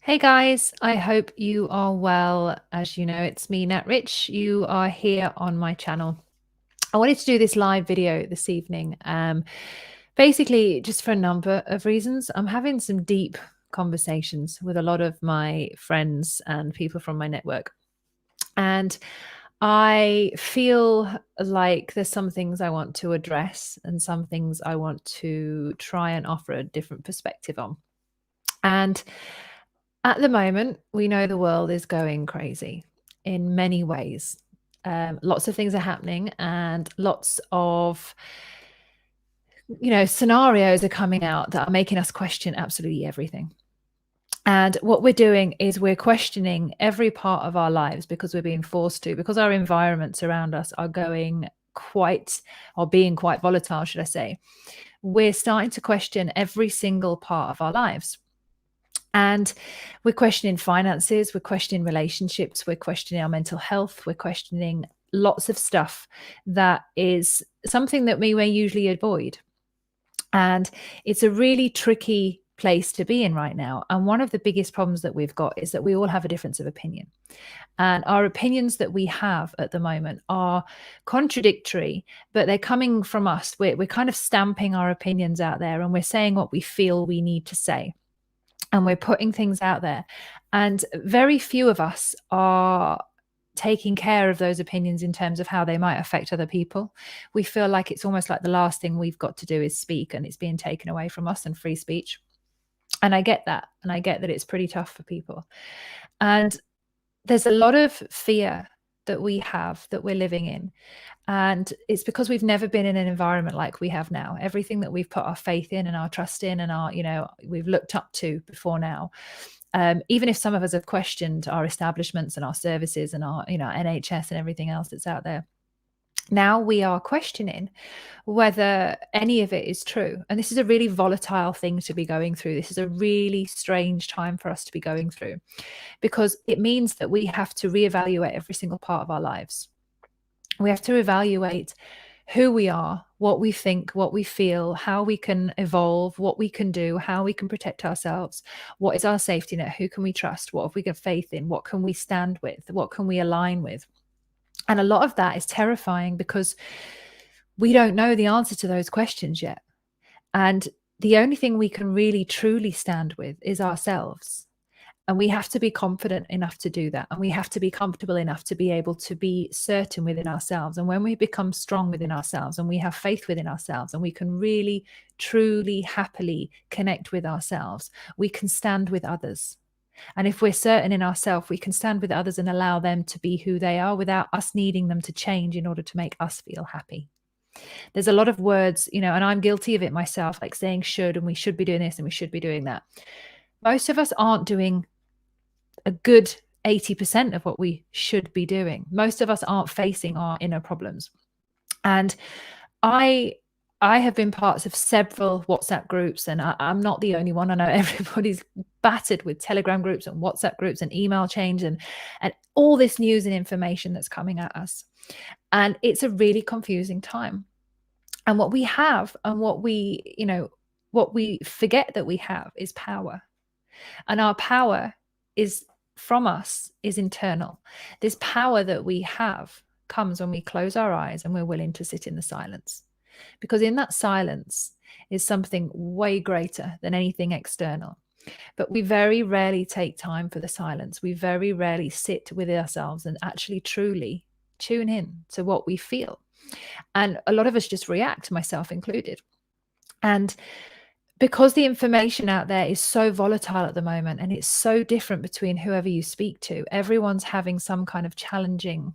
Hey guys, I hope you are well. As you know, it's me, Nat Rich. You are here on my channel. I wanted to do this live video this evening, basically just for a number of reasons. I'm having some deep conversations with a lot of my friends and people from my network. And I feel like there's some things I want to address and some things I want to try and offer a different perspective on. And at the moment, we know the world is going crazy in many ways. Lots of things are happening, and lots of scenarios are coming out that are making us question absolutely everything. And what we're doing is we're questioning every part of our lives because we're being forced to, because our environments around us are being quite volatile, should I say. We're starting to question every single part of our lives. And we're questioning finances, we're questioning relationships, we're questioning our mental health, we're questioning lots of stuff that is something that we may usually avoid. And it's a really tricky place to be in right now. And one of the biggest problems that we've got is that we all have a difference of opinion. And our opinions that we have at the moment are contradictory, but they're coming from us. We're kind of stamping our opinions out there and we're saying what we feel we need to say. And we're putting things out there. And very few of us are taking care of those opinions in terms of how they might affect other people. We feel like it's almost like the last thing we've got to do is speak, and it's being taken away from us, and free speech. And I get that. And I get that it's pretty tough for people. And there's a lot of fear that we have that we're living in. And it's because we've never been in an environment like we have now. Everything that we've put our faith in and our trust in and we've looked up to before now. Even if some of us have questioned our establishments and our services and our, NHS and everything else that's out there. Now we are questioning whether any of it is true. And this is a really volatile thing to be going through. This is a really strange time for us to be going through, because it means that we have to reevaluate every single part of our lives. We have to evaluate who we are, what we think, what we feel, how we can evolve, what we can do, how we can protect ourselves, what is our safety net, who can we trust, what have we got faith in, what can we stand with, what can we align with. And a lot of that is terrifying because we don't know the answer to those questions yet. And the only thing we can really truly stand with is ourselves. And we have to be confident enough to do that. And we have to be comfortable enough to be able to be certain within ourselves. And when we become strong within ourselves and we have faith within ourselves and we can really, truly, happily connect with ourselves, we can stand with others. And if we're certain in ourselves, we can stand with others and allow them to be who they are without us needing them to change in order to make us feel happy. There's a lot of words, and I'm guilty of it myself, like saying should, and we should be doing this and we should be doing that. Most of us aren't doing a good 80% of what we should be doing. Most of us aren't facing our inner problems. And I have been parts of several WhatsApp groups, and I'm not the only one. I know everybody's battered with Telegram groups and WhatsApp groups and email chains and all this news and information that's coming at us. And it's a really confusing time. And what we have and what we forget that we have is power. And our power is from us, is internal. This power that we have comes when we close our eyes and we're willing to sit in the silence. Because in that silence is something way greater than anything external. But we very rarely take time for the silence. We very rarely sit with ourselves and actually truly tune in to what we feel. And a lot of us just react, myself included. And because the information out there is so volatile at the moment, and it's so different between whoever you speak to, everyone's having some kind of challenging,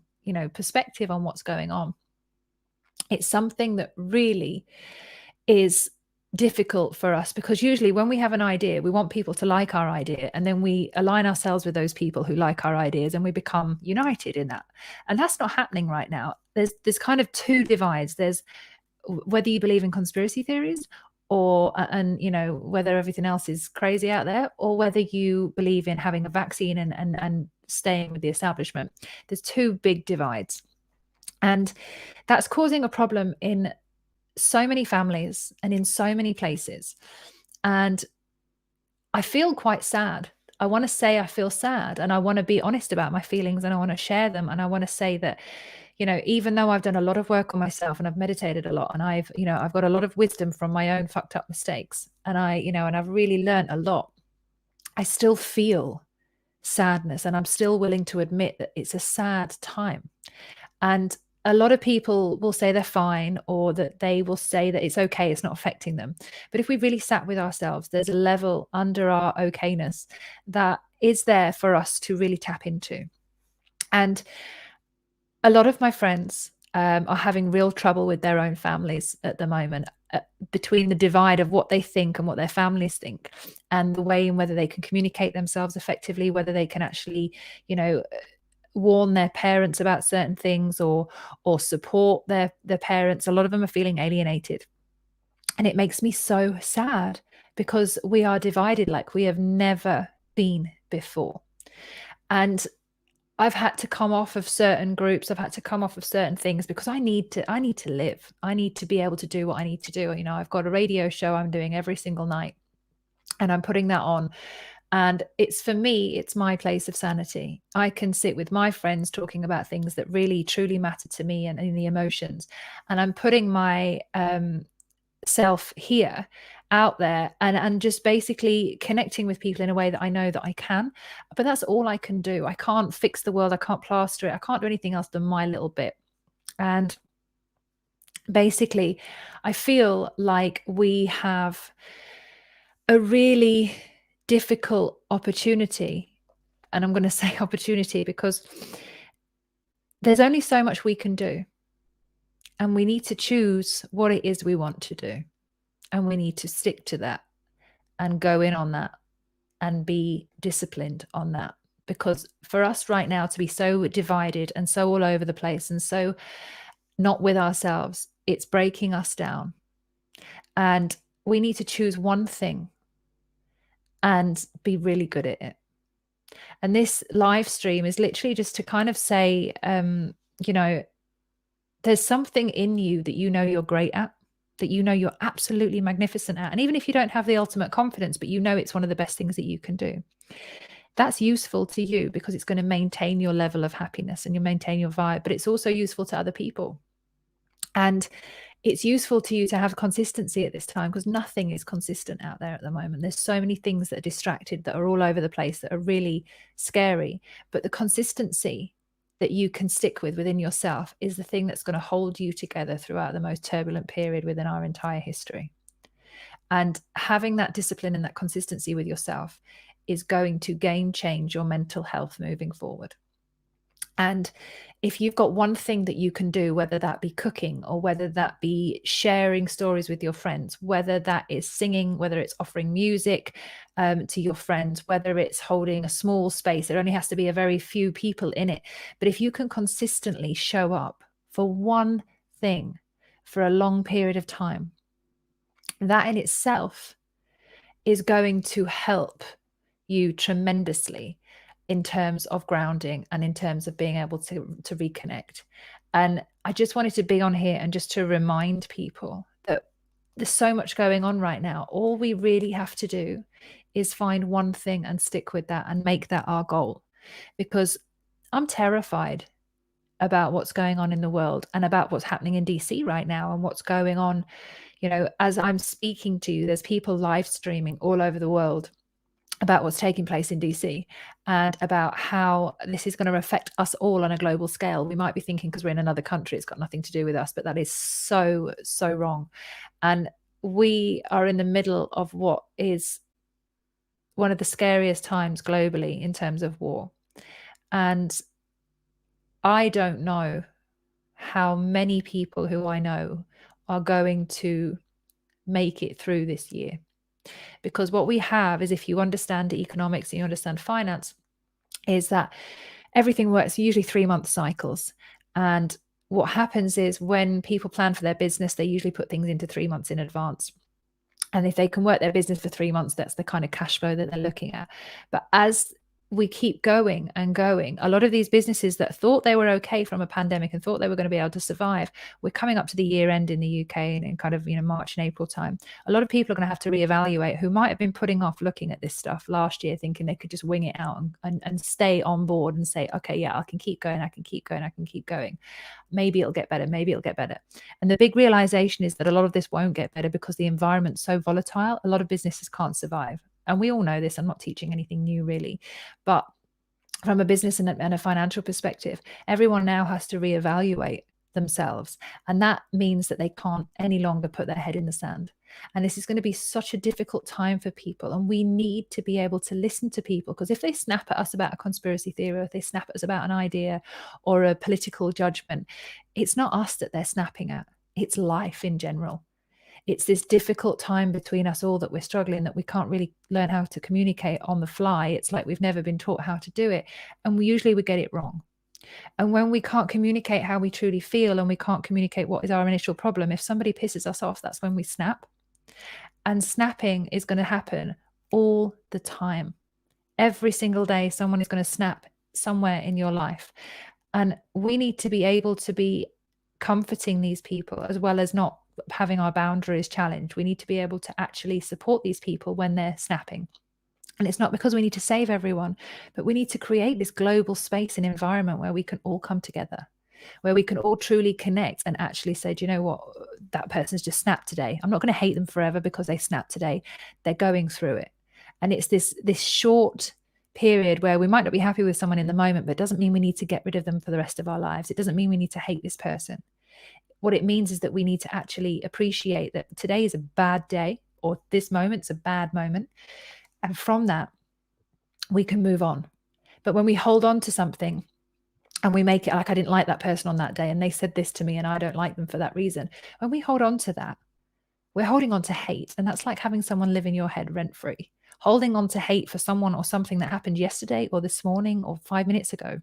perspective on what's going on. It's something that really is difficult for us, because usually when we have an idea, we want people to like our idea, and then we align ourselves with those people who like our ideas and we become united in that. And that's not happening right now. There's kind of two divides. There's whether you believe in conspiracy theories or whether everything else is crazy out there, or whether you believe in having a vaccine and staying with the establishment. There's two big divides, and that's causing a problem in so many families and in so many places. And I feel quite sad I want to say I feel sad, and I want to be honest about my feelings, and I want to share them. And I want to say that, even though I've done a lot of work on myself and I've meditated a lot, and I've got a lot of wisdom from my own fucked up mistakes, and I've really learned a lot, I still feel sadness, and I'm still willing to admit that it's a sad time. And a lot of people will say they're fine, or that they will say that it's okay, it's not affecting them. But if we really sat with ourselves, there's a level under our okayness that is there for us to really tap into. And a lot of my friends are having real trouble with their own families at the moment, between the divide of what they think and what their families think, and the way in whether they can communicate themselves effectively, whether they can actually, warn their parents about certain things, or support their parents. A lot of them are feeling alienated. And it makes me so sad, because we are divided like we have never been before. And I've had to come off of certain groups. I've had to come off of certain things, because I need to live. I need to be able to do what I need to do. I've got a radio show I'm doing every single night, and I'm putting that on. And it's, for me, it's my place of sanity. I can sit with my friends talking about things that really, truly matter to me, and in the emotions. And I'm putting my self here, out there, and just basically connecting with people in a way that I know that I can. But that's all I can do. I can't fix the world. I can't plaster it. I can't do anything else than my little bit. And basically, I feel like we have a really difficult opportunity. And I'm going to say opportunity because there's only so much we can do. And we need to choose what it is we want to do. And we need to stick to that and go in on that and be disciplined on that. Because for us right now to be so divided and so all over the place and so not with ourselves, it's breaking us down. And we need to choose one thing and be really good at it. And this live stream is literally just to kind of say, there's something in you that you're great at, that you're absolutely magnificent at. And even if you don't have the ultimate confidence, but it's one of the best things that you can do, that's useful to you, because it's going to maintain your level of happiness and you maintain your vibe. But it's also useful to other people. And it's useful to you to have consistency at this time, because nothing is consistent out there at the moment. There's so many things that are distracted, that are all over the place, that are really scary. But the consistency that you can stick with within yourself is the thing that's going to hold you together throughout the most turbulent period within our entire history. And having that discipline and that consistency with yourself is going to game change your mental health moving forward. And if you've got one thing that you can do, whether that be cooking, or whether that be sharing stories with your friends, whether that is singing, whether it's offering music to your friends, whether it's holding a small space, there only has to be a very few people in it. But if you can consistently show up for one thing for a long period of time, that in itself is going to help you tremendously in terms of grounding and in terms of being able to reconnect. And I just wanted to be on here and just to remind people that there's so much going on right now. All we really have to do is find one thing and stick with that and make that our goal. Because I'm terrified about what's going on in the world and about what's happening in DC right now and what's going on. As I'm speaking to you, there's people live streaming all over the world about what's taking place in DC and about how this is going to affect us all on a global scale. We might be thinking because we're in another country, it's got nothing to do with us, but that is so, so wrong. And we are in the middle of what is one of the scariest times globally in terms of war. And I don't know how many people who I know are going to make it through this year. Because what we have is, if you understand economics and you understand finance, is that everything works usually 3-month cycles. And what happens is, when people plan for their business, they usually put things into 3 months in advance. And if they can work their business for 3 months, that's the kind of cash flow that they're looking at. But as we keep going and going. A lot of these businesses that thought they were okay from a pandemic and thought they were going to be able to survive, we're coming up to the year end in the UK and in kind of, March and April time. A lot of people are going to have to reevaluate who might have been putting off looking at this stuff last year, thinking they could just wing it out and stay on board and say, okay, yeah, I can keep going, I can keep going, I can keep going. Maybe it'll get better, maybe it'll get better. And the big realization is that a lot of this won't get better because the environment's so volatile. A lot of businesses can't survive. And we all know this. I'm not teaching anything new really, but from a business and a financial perspective, everyone now has to reevaluate themselves. And that means that they can't any longer put their head in the sand. And this is going to be such a difficult time for people. And we need to be able to listen to people, because if they snap at us about a conspiracy theory, or if they snap at us about an idea or a political judgment, it's not us that they're snapping at. It's life in general. It's this difficult time between us all that we're struggling, that we can't really learn how to communicate on the fly. It's like we've never been taught how to do it. And we usually would get it wrong. And when we can't communicate how we truly feel, and we can't communicate what is our initial problem, if somebody pisses us off, that's when we snap. And snapping is going to happen all the time. Every single day, someone is going to snap somewhere in your life. And we need to be able to be comforting these people, as well as not having our boundaries challenged. We need to be able to actually support these people when they're snapping. And it's not because we need to save everyone, but we need to create this global space and environment where we can all come together, where we can all truly connect and actually say, do you know what, that person's just snapped today. I'm not going to hate them forever because they snapped today. They're going through it. And it's this short period where we might not be happy with someone in the moment, but it doesn't mean we need to get rid of them for the rest of our lives. It doesn't mean we need to hate this person. What it means is that we need to actually appreciate that today is a bad day, or this moment's a bad moment. And from that, we can move on. But when we hold on to something and we make it like, I didn't like that person on that day, and they said this to me and I don't like them for that reason. When we hold on to that, we're holding on to hate. And that's like having someone live in your head rent free. Holding on to hate for someone or something that happened yesterday or this morning or 5 minutes ago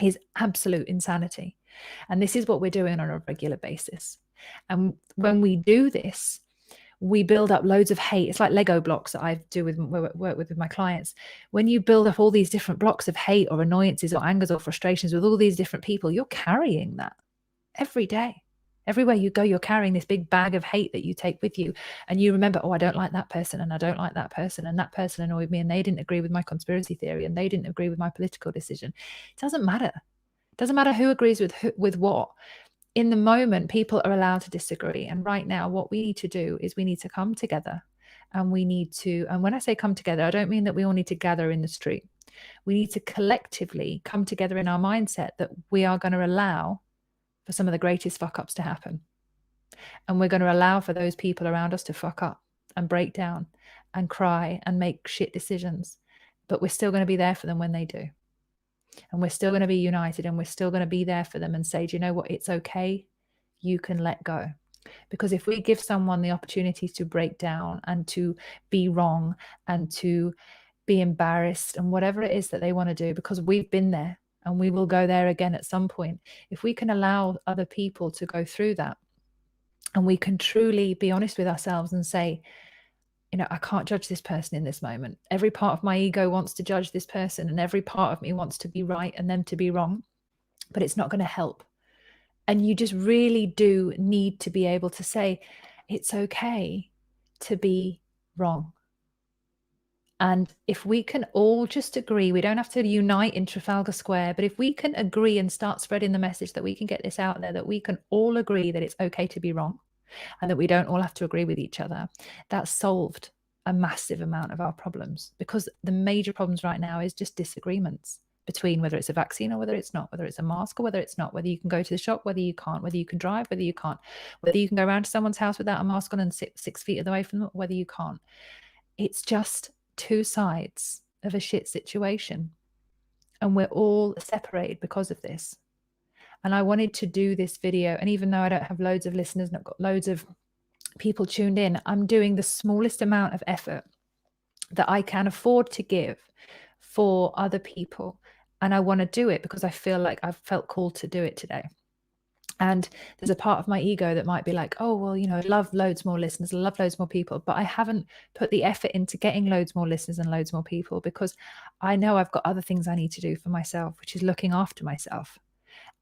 is absolute insanity. And this is what we're doing on a regular basis. And when we do this, we build up loads of hate. It's like Lego blocks that I do work with my clients. When you build up all these different blocks of hate or annoyances or angers or frustrations with all these different people, you're carrying that every day. Everywhere you go, you're carrying this big bag of hate that you take with you. And you remember, oh, I don't like that person, and I don't like that person, and that person annoyed me, and they didn't agree with my conspiracy theory, and they didn't agree with my political decision. It doesn't matter. It doesn't matter who agrees with what. In the moment, people are allowed to disagree. And right now, what we need to do is we need to come together, and we need to, and when I say come together, I don't mean that we all need to gather in the street. We need to collectively come together in our mindset that we are going to allow for some of the greatest fuck ups to happen. And we're going to allow for those people around us to fuck up and break down and cry and make shit decisions. But we're still going to be there for them when they do. And we're still going to be united, and we're still going to be there for them and say, do you know what? It's okay. You can let go. Because if we give someone the opportunity to break down and to be wrong and to be embarrassed and whatever it is that they want to do, because we've been there and we will go there again at some point. If we can allow other people to go through that, and we can truly be honest with ourselves and say, you know, I can't judge this person in this moment. Every part of my ego wants to judge this person, and every part of me wants to be right and them to be wrong, but it's not going to help. And you just really do need to be able to say, it's okay to be wrong. And if we can all just agree, we don't have to unite in Trafalgar Square, but if we can agree and start spreading the message that we can get this out there, that we can all agree that it's okay to be wrong, and that we don't all have to agree with each other, that's solved a massive amount of our problems. Because the major problems right now is just disagreements between whether it's a vaccine or whether it's not, whether it's a mask or whether it's not, whether you can go to the shop, whether you can't, whether you can drive, whether you can't, whether you can go around to someone's house without a mask on and sit 6 feet away from them, whether you can't. It's just two sides of a shit situation. And we're all separated because of this. And I wanted to do this video. And even though I don't have loads of listeners and I've got loads of people tuned in, I'm doing the smallest amount of effort that I can afford to give for other people. And I want to do it because I feel like I've felt called to do it today. And there's a part of my ego that might be like, oh, well, you know, I'd love loads more listeners, I love loads more people, but I haven't put the effort into getting loads more listeners and loads more people, because I know I've got other things I need to do for myself, which is looking after myself.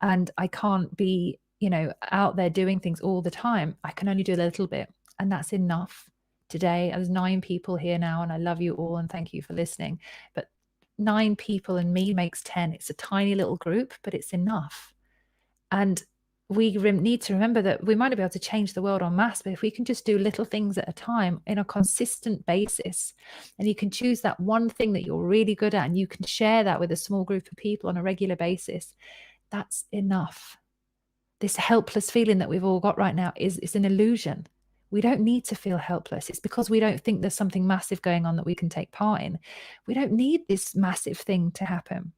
And I can't be, you know, out there doing things all the time. I can only do a little bit, and that's enough. Today, there's 9 people here now, and I love you all and thank you for listening. But 9 people and me makes 10. It's a tiny little group, but it's enough. And we need to remember that we might not be able to change the world en masse, but if we can just do little things at a time in a consistent basis, and you can choose that one thing that you're really good at, and you can share that with a small group of people on a regular basis, that's enough. This helpless feeling that we've all got right now is an illusion. We don't need to feel helpless. It's because we don't think there's something massive going on that we can take part in. We don't need this massive thing to happen.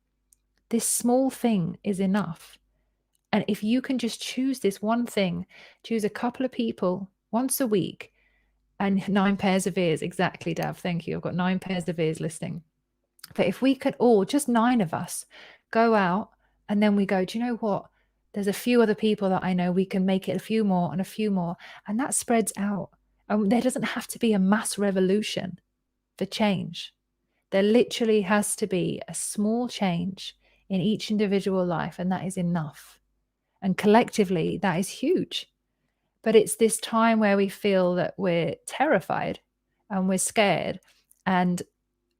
This small thing is enough. And if you can just choose this one thing, choose a couple of people once a week, and 9 pairs of ears. Exactly, Dav. Thank you. I've got 9 pairs of ears listening. But if we could all, just 9 of us, go out, and then we go, do you know what? There's a few other people that I know, we can make it a few more and a few more. And that spreads out. And there doesn't have to be a mass revolution for change. There literally has to be a small change in each individual life, and that is enough. And collectively, that is huge. But it's this time where we feel that we're terrified and we're scared and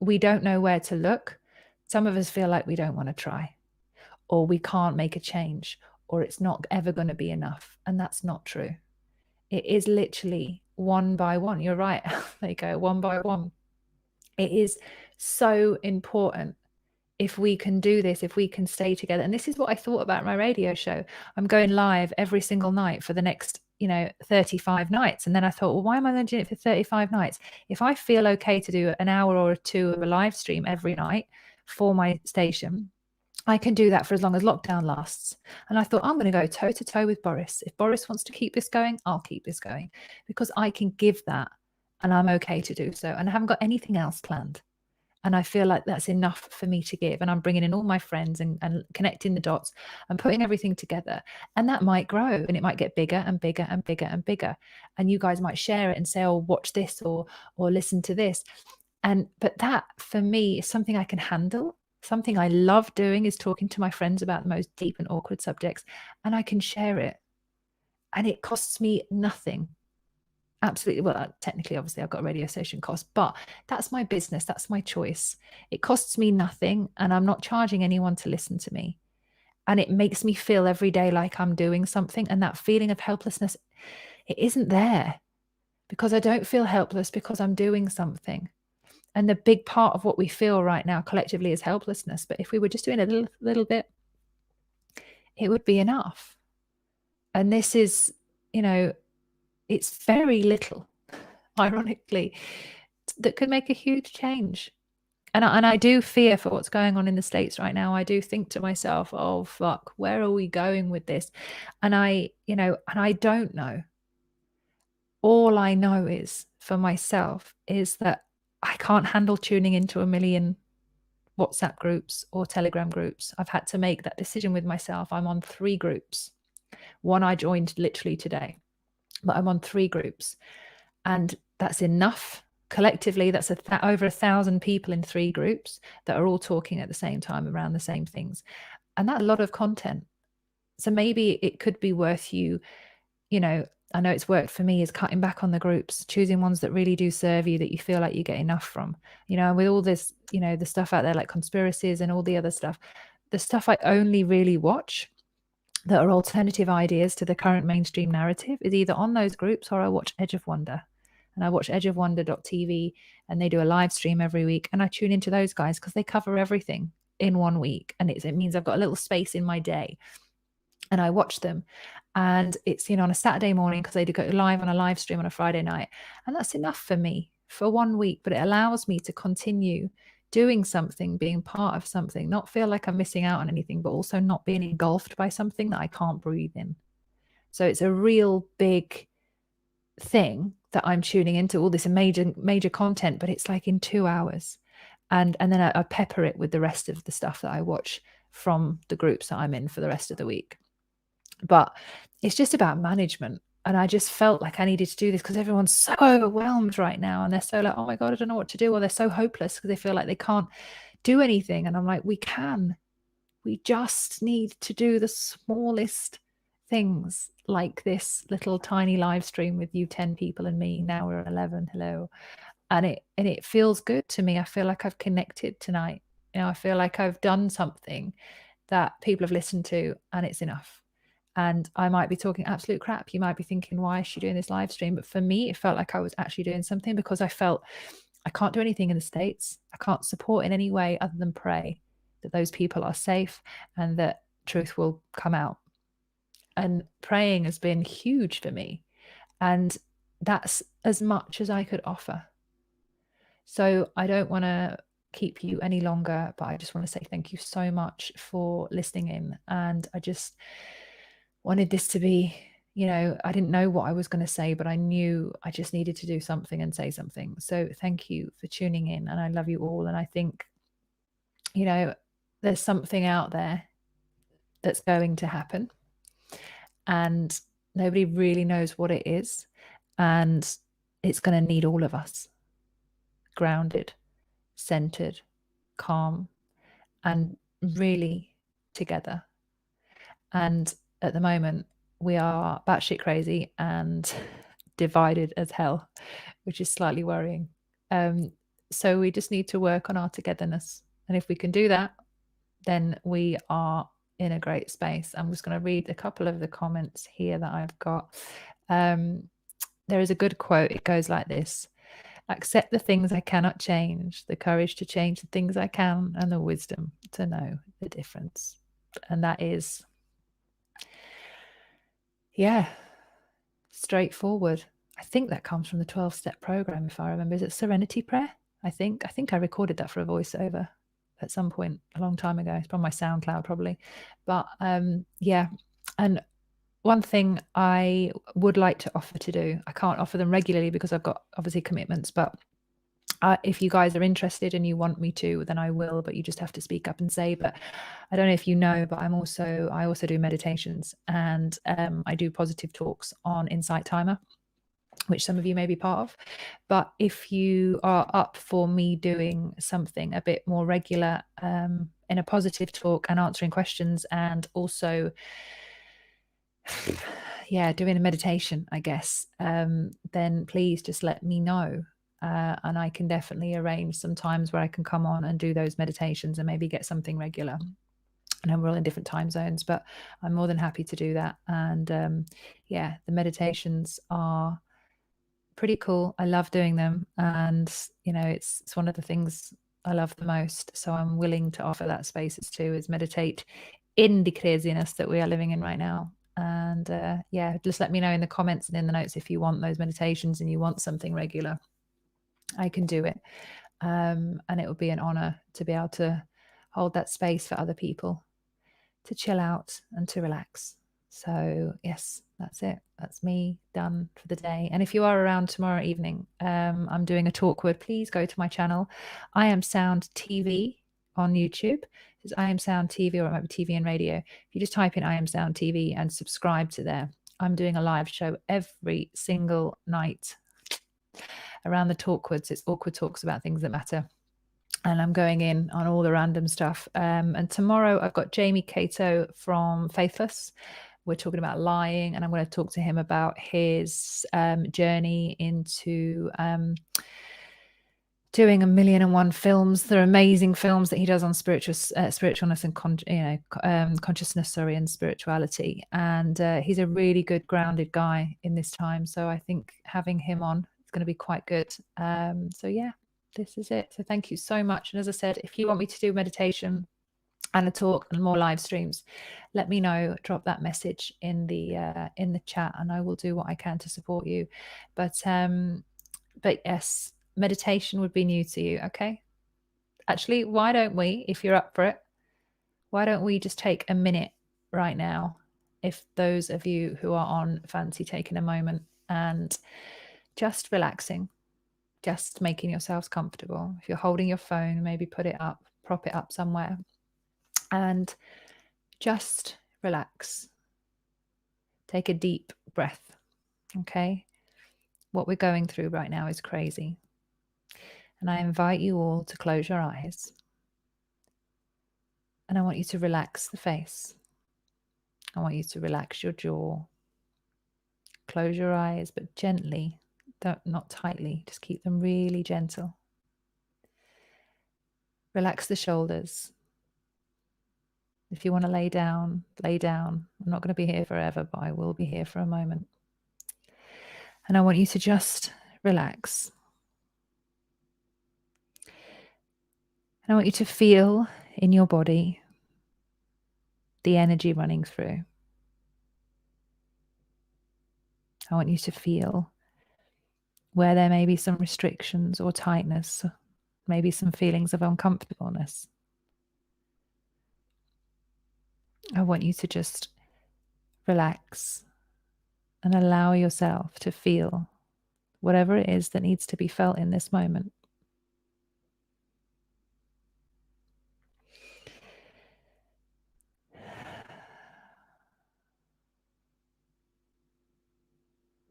we don't know where to look. Some of us feel like we don't want to try, or we can't make a change, or it's not ever going to be enough. And that's not true. It is literally one by one. You're right. There you go, one by one. It is so important. If we can do this, if we can stay together. And this is what I thought about my radio show. I'm going live every single night for the next, 35 nights. And then I thought, well, why am I going to do it for 35 nights? If I feel okay to do an hour or 2 of a live stream every night for my station, I can do that for as long as lockdown lasts. And I thought, I'm going to go toe to toe with Boris. If Boris wants to keep this going, I'll keep this going, because I can give that and I'm okay to do so. And I haven't got anything else planned. And I feel like that's enough for me to give. And I'm bringing in all my friends and connecting the dots and putting everything together. And that might grow, and it might get bigger and bigger and bigger and bigger. And you guys might share it and say, oh, watch this or listen to this. But that for me is something I can handle. Something I love doing is talking to my friends about the most deep and awkward subjects, and I can share it. And it costs me nothing. Absolutely. Well, technically, obviously, I've got a radio station cost, but that's my business. That's my choice. It costs me nothing, and I'm not charging anyone to listen to me. And it makes me feel every day like I'm doing something. And that feeling of helplessness, it isn't there, because I don't feel helpless because I'm doing something. And the big part of what we feel right now collectively is helplessness. But if we were just doing a little bit, it would be enough. And this is, it's very little, ironically, that could make a huge change. And I do fear for what's going on in the States right now. I do think to myself, oh, fuck, where are we going with this? And I don't know. All I know is for myself is that I can't handle tuning into a million WhatsApp groups or Telegram groups. I've had to make that decision with myself. I'm on 3 groups. One I joined literally today, but I'm on 3 groups, and that's enough. Collectively, that's over 1,000 people in 3 groups that are all talking at the same time around the same things. And that's a lot of content. So maybe it could be worth you, I know it's worked for me, is cutting back on the groups, choosing ones that really do serve you, that you feel like you get enough from, and with all this, the stuff out there like conspiracies and all the other stuff, the stuff I only really watch that are alternative ideas to the current mainstream narrative is either on those groups, or I watch Edge of Wonder. And I watch edgeofwonder.tv, and they do a live stream every week. And I tune into those guys because they cover everything in one week. And it means I've got a little space in my day. And I watch them. And it's, on a Saturday morning, because they do go live on a live stream on a Friday night. And that's enough for me for 1 week. But it allows me to continue doing something, being part of something, not feel like I'm missing out on anything, but also not being engulfed by something that I can't breathe in. So it's a real big thing that I'm tuning into, all this major content, but it's like in 2 hours. And then I pepper it with the rest of the stuff that I watch from the groups that I'm in for the rest of the week. but it's just about management. And I just felt like I needed to do this because everyone's so overwhelmed right now, and they're so like, oh my God, I don't know what to do. Or they're so hopeless because they feel like they can't do anything. And I'm like, we can. We just need to do the smallest things, like this little tiny live stream with you 10 people and me. Now we're 11. Hello. And it feels good to me. I feel like I've connected tonight. I feel like I've done something that people have listened to, and it's enough. And I might be talking absolute crap. You might be thinking, why is she doing this live stream? But for me, it felt like I was actually doing something, because I felt I can't do anything in the States. I can't support in any way other than pray that those people are safe and that truth will come out. And praying has been huge for me. And that's as much as I could offer. So I don't want to keep you any longer, but I just want to say thank you so much for listening in. And I just wanted this to be, I didn't know what I was going to say, but I knew I just needed to do something and say something. So thank you for tuning in, and I love you all. And I think, there's something out there that's going to happen, and nobody really knows what it is. And it's going to need all of us grounded, centered, calm, and really together. And at the moment, we are batshit crazy and divided as hell, which is slightly worrying. So we just need to work on our togetherness. And if we can do that, then we are in a great space. I'm just going to read a couple of the comments here that I've got. There is a good quote. It goes like this: accept the things I cannot change, the courage to change the things I can, and the wisdom to know the difference. And that is, straightforward. I think that comes from the 12-step program, if I remember. Is it Serenity Prayer? I think I recorded that for a voiceover at some point a long time ago. It's on my SoundCloud probably. But yeah. And one thing I would like to offer to do, I can't offer them regularly because I've got obviously commitments, but if you guys are interested and you want me to, then I will, but you just have to speak up and say. But I don't know if you know, but I also do meditations, and I do positive talks on Insight Timer, which some of you may be part of. But if you are up for me doing something a bit more regular, in a positive talk and answering questions, and also doing a meditation, I guess, then please just let me know. And I can definitely arrange some times where I can come on and do those meditations and maybe get something regular. And we're all in different time zones, but I'm more than happy to do that. And the meditations are pretty cool. I love doing them, and it's one of the things I love the most. So I'm willing to offer that spaces too, is meditate in the craziness that we are living in right now. And just let me know in the comments and in the notes if you want those meditations and you want something regular. I can do it. And it would be an honor to be able to hold that space for other people to chill out and to relax. So yes, that's it. That's me done for the day. And if you are around tomorrow evening, I'm doing a talk with, please go to my channel, I Am Sound TV on YouTube. It's I Am Sound TV, or it might be TV and radio. If you just type in I Am Sound TV and subscribe to there, I'm doing a live show every single night around the Talkwoods. It's awkward talks about things that matter. And I'm going in on all the random stuff. And tomorrow I've got Jamie Cato from Faithless. We're talking about lying, and I'm going to talk to him about his journey into doing 1,000,001 films. They're amazing films that he does on spiritualness and consciousness, and spirituality. And he's a really good grounded guy in this time. So I think having him on is going to be quite good. So yeah, this is it. So thank you so much. And as I said, if you want me to do meditation and a talk and more live streams, let me know. Drop that message in the chat, and I will do what I can to support you. But yes, meditation would be new to you. Okay, actually, why don't we, if you're up for it, why don't we just take a minute right now, if those of you who are on fancy taking a moment and just relaxing, just making yourselves comfortable. If you're holding your phone, maybe put it up, prop it up somewhere, and just relax. Take a deep breath. Okay? What we're going through right now is crazy. And I invite you all to close your eyes. And I want you to relax the face. I want you to relax your jaw. Close your eyes, but gently, not tightly. Just keep them really gentle. Relax the shoulders. If you want to lay down, lay down. I'm not going to be here forever, but I will be here for a moment. And I want you to just relax. And I want you to feel in your body the energy running through. I want you to feel where there may be some restrictions or tightness, maybe some feelings of uncomfortableness. I want you to just relax and allow yourself to feel whatever it is that needs to be felt in this moment.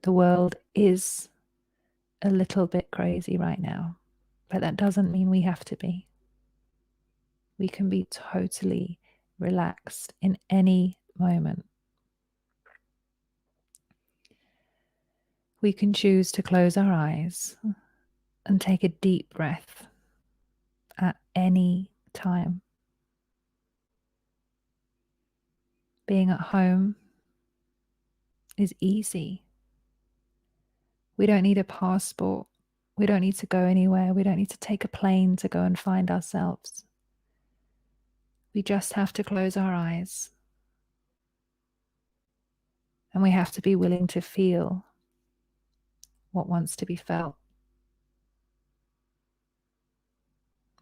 The world is a little bit crazy right now, but that doesn't mean we have to be. We can be totally relaxed in any moment. We can choose to close our eyes and take a deep breath at any time. Being at home is easy. We don't need a passport. We don't need to go anywhere. We don't need to take a plane to go and find ourselves. We just have to close our eyes. And we have to be willing to feel what wants to be felt.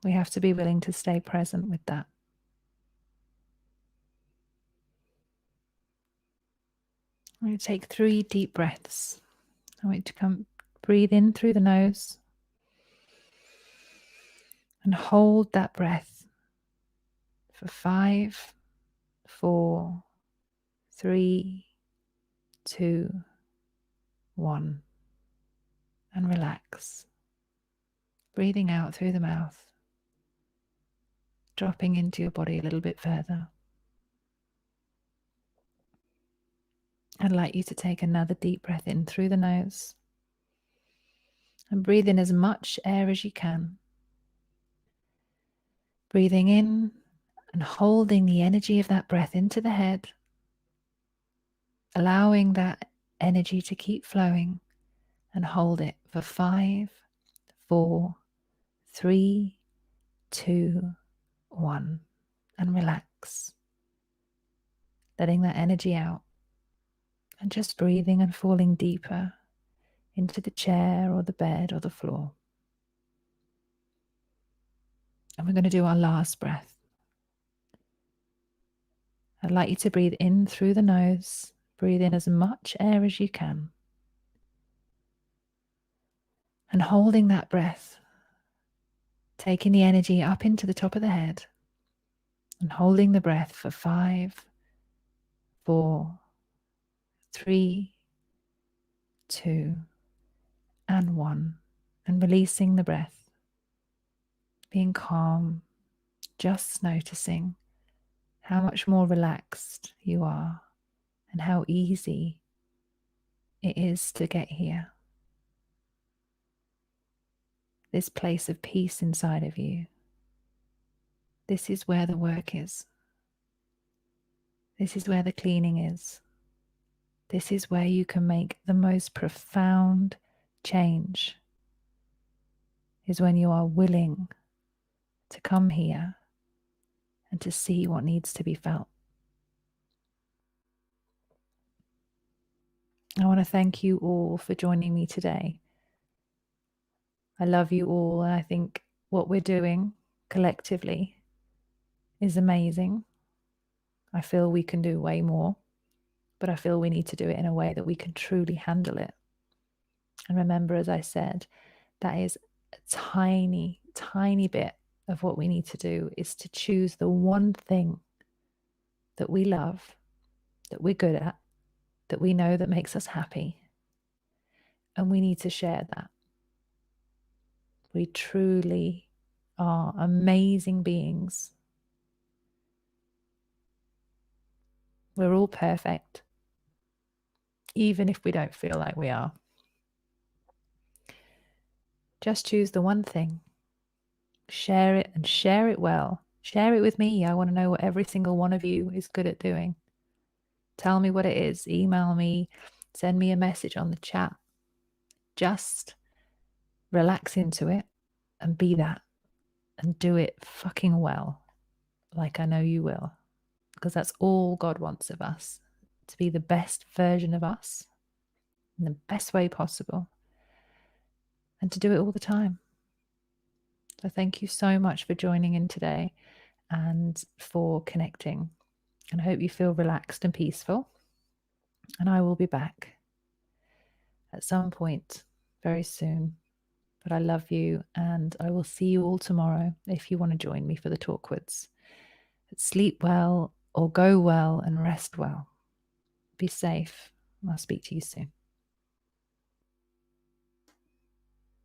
We have to be willing to stay present with that. I'm going to take 3 deep breaths. I want you to breathe in through the nose and hold that breath for 5, 4, 3, 2, 1, and relax. Breathing out through the mouth, dropping into your body a little bit further. I'd like you to take another deep breath in through the nose and breathe in as much air as you can. Breathing in and holding the energy of that breath into the head, allowing that energy to keep flowing, and hold it for 5, 4, 3, 2, 1, and relax. Letting that energy out and just breathing and falling deeper into the chair or the bed or the floor. And we're going to do our last breath. I'd like you to breathe in through the nose. Breathe in as much air as you can. And holding that breath, taking the energy up into the top of the head and holding the breath for 5, 4, 3, 2, and 1. And releasing the breath. Being calm, just noticing how much more relaxed you are and how easy it is to get here. This place of peace inside of you. This is where the work is. This is where the cleaning is. This is where you can make the most profound change, is when you are willing to come here and to see what needs to be felt. I want to thank you all for joining me today. I love you all, and I think what we're doing collectively is amazing. I feel we can do way more, but I feel we need to do it in a way that we can truly handle it. And remember, as I said, that is a tiny, tiny bit of what we need to do, is to choose the one thing that we love, that we're good at, that we know that makes us happy. And we need to share that. We truly are amazing beings. We're all perfect, even if we don't feel like we are. Just choose the one thing. Share it, and share it well. Share it with me. I want to know what every single one of you is good at doing. Tell me what it is. Email me, send me a message on the chat. Just relax into it and be that, and do it fucking well, like I know you will, because that's all God wants of us, to be the best version of us in the best way possible, and to do it all the time. So thank you so much for joining in today and for connecting. And I hope you feel relaxed and peaceful. And I will be back at some point very soon. But I love you, and I will see you all tomorrow if you want to join me for the Talkwoods. Sleep well, or go well and rest well. Be safe. I'll speak to you soon.